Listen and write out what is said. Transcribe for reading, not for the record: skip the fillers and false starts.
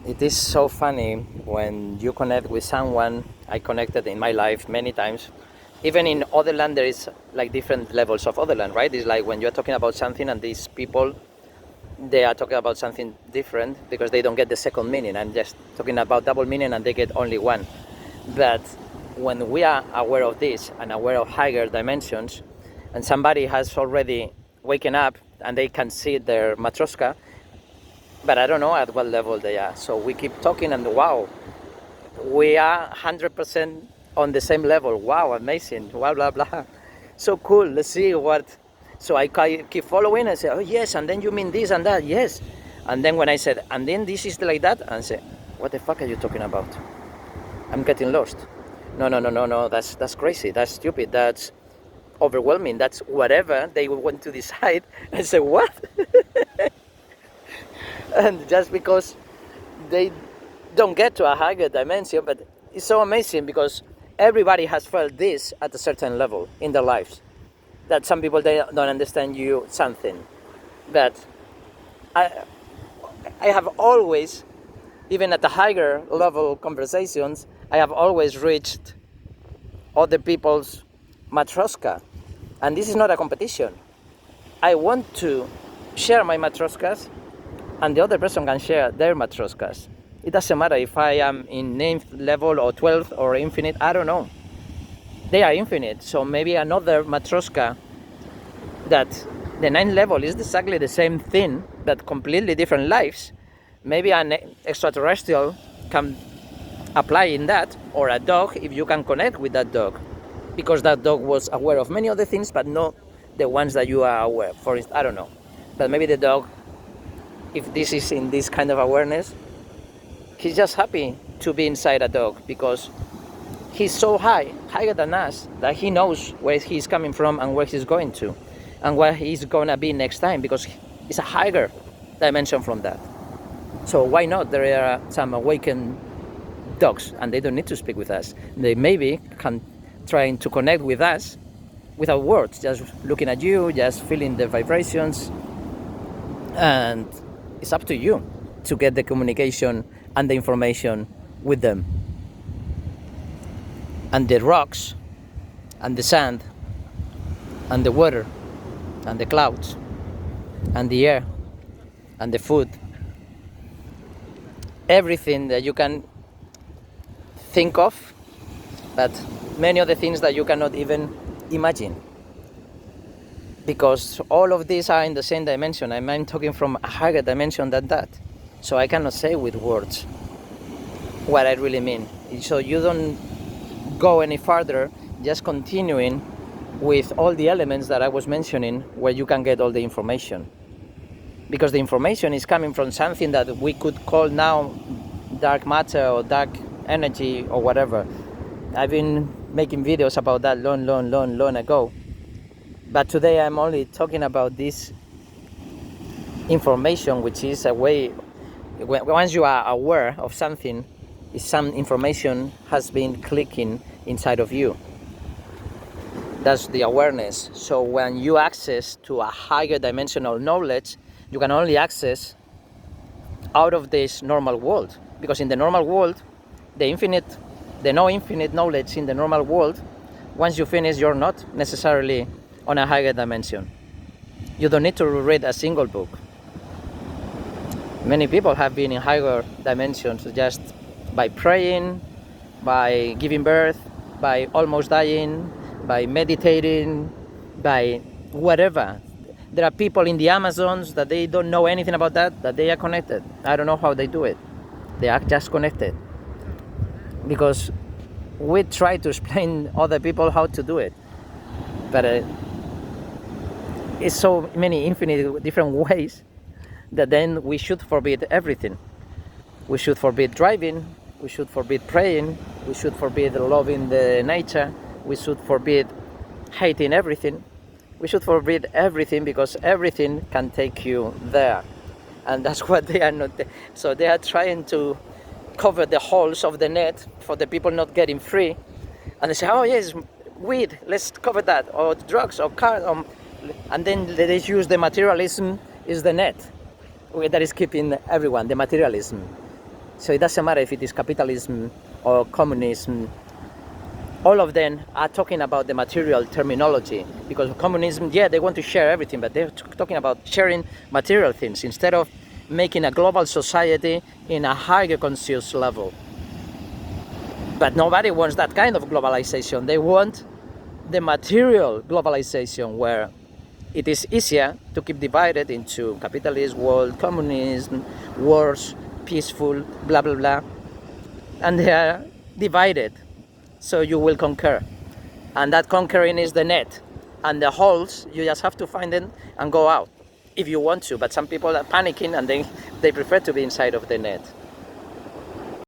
It is so funny when you connect with someone. I connected in my life many times. Even in other land, there is like different levels of other land, right? It's like when you're talking about something and these people, they are talking about something different because they don't get the second meaning. I'm just talking about double meaning and they get only one. But when we are aware of this and aware of higher dimensions, and somebody has already waken up and they can see their matroska, but I don't know at what level they are. So we keep talking and wow, we are 100% on the same level. Wow, amazing, blah, blah, blah. So cool, let's see what. So I keep following and say, oh yes, and then you mean this and that, yes. And then when I said, and then this is like that, and say, what the fuck are you talking about? I'm getting lost. No, that's crazy, that's stupid, that's overwhelming, that's whatever they want to decide. I say, what? And just because they don't get to a higher dimension, but it's so amazing because everybody has felt this at a certain level in their lives. That some people, they don't understand you something. But I have always, even at the higher level conversations, I have always reached other people's matroska. And this is not a competition. I want to share my matroskas and the other person can share their matroskas. It doesn't matter if I am in 9th level or 12th or infinite, I don't know. They are infinite, so maybe another matroska that the 9th level is exactly the same thing, but completely different lives. Maybe an extraterrestrial can apply in that, or a dog if you can connect with that dog. Because that dog was aware of many other things, but not the ones that you are aware of. For instance, I don't know. But maybe the dog, if this is in this kind of awareness, he's just happy to be inside a dog because he's so higher than us, that he knows where he's coming from and where he's going to and where he's gonna be next time, because it's a higher dimension from that. So why not? There are some awakened dogs and they don't need to speak with us. They maybe can try to connect with us without words, just looking at you, just feeling the vibrations, and it's up to you to get the communication and the information with them. And the rocks and the sand and the water and the clouds and the air and the food, everything that you can think of, but many other things that you cannot even imagine, because all of these are in the same dimension. I'm talking from a higher dimension than that, so I cannot say with words what I really mean. So you don't go any further, just continuing with all the elements that I was mentioning, where you can get all the information, because the information is coming from something that we could call now dark matter or dark energy or whatever. I've been making videos about that long ago, but today I'm only talking about this information, which is a way, once you are aware of something, some information has been clicking inside of you. That's the awareness. So when you access to a higher dimensional knowledge, you can only access out of this normal world, because in the normal world, the no infinite knowledge in the normal world, once you finish, you're not necessarily on a higher dimension. You don't need to read a single book. Many people have been in higher dimensions just by praying, by giving birth, by almost dying, by meditating, by whatever. There are people in the Amazons that they don't know anything about that they are connected. I don't know how they do it. They are just connected. Because we try to explain other people how to do it. But it's so many infinite different ways that then we should forbid everything. We should forbid driving, we should forbid praying, we should forbid loving the nature, we should forbid hating everything. We should forbid everything, because everything can take you there. And that's what they are not. So they are trying to cover the holes of the net for the people not getting free. And they say, oh yes, weed, let's cover that, or drugs, or cars, and then they use the materialism is the net that is keeping everyone, the materialism. So it doesn't matter if it is capitalism or communism. All of them are talking about the material terminology, because communism, yeah, they want to share everything, but they're talking about sharing material things instead of making a global society in a higher conscious level. But nobody wants that kind of globalization. They want the material globalization, where it is easier to keep divided into capitalist world, communism, wars, peaceful, blah blah blah, and they are divided. So you will conquer, and that conquering is the net, and the holes you just have to find them and go out if you want to. But some people are panicking and they prefer to be inside of the net.